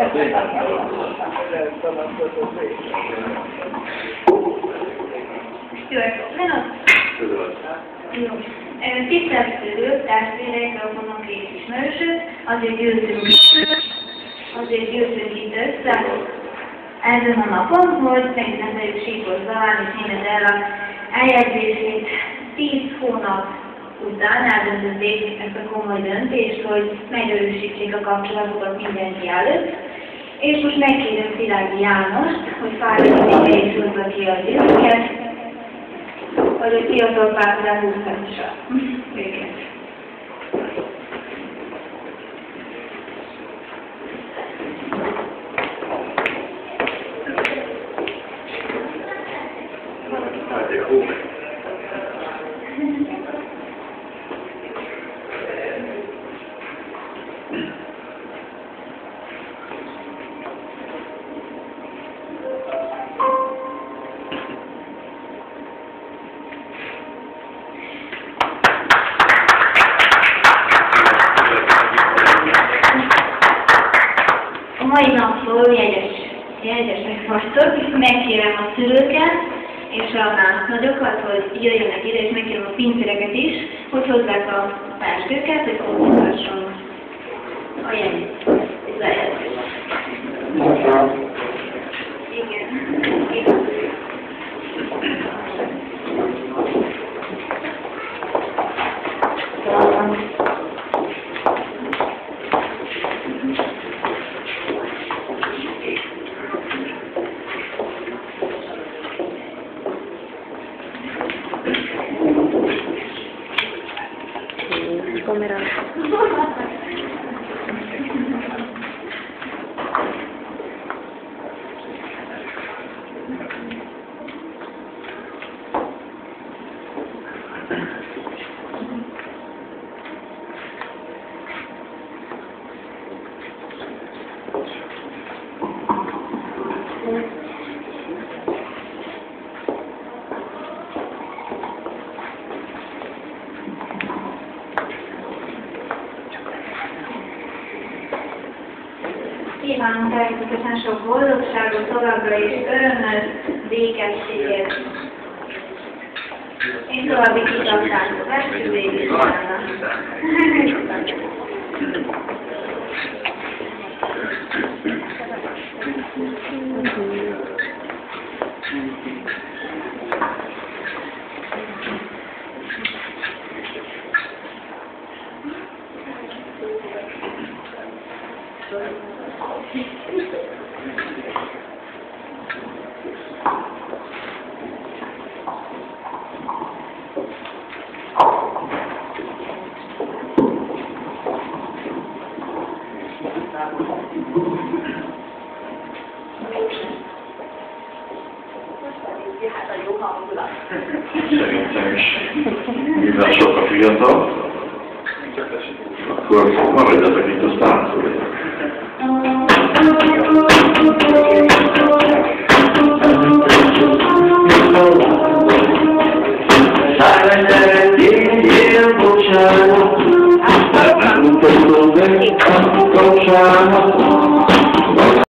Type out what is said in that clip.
Jó, jó. Tisztelt szülők, testvérek, rokonok és ismerősök, azért gyűltünk itt össze ezen a napon, hogy megünnepeljük Síkos Zalán és Németh Ella eljegyzését. 10 hónap után eldöntötték ezt a komoly döntést, hogy megerősítsék a kapcsolatokat mindenki előtt, és most megkérem Szilágyi Jánost, hogy fáradjon és hozza ki a gyűlöket, hogy a fiatal párt lehúzhassa őket. A mai napról jegyesek vagytok, megkérem a szülőket és a násznagyokat, hogy jöjjenek ide, és megkérem a pincéreket is, hogy hozzák a festőket, hogy kommunikásson a lejegyzést. Igen. Kamera. Kívánunk természetesen sok boldogságot, továbbra is örömmel, békességet. Én további kitartást a festővé is Szerintem is, mivel sok a fiatal, akkor maradjatok itt a sztárcol.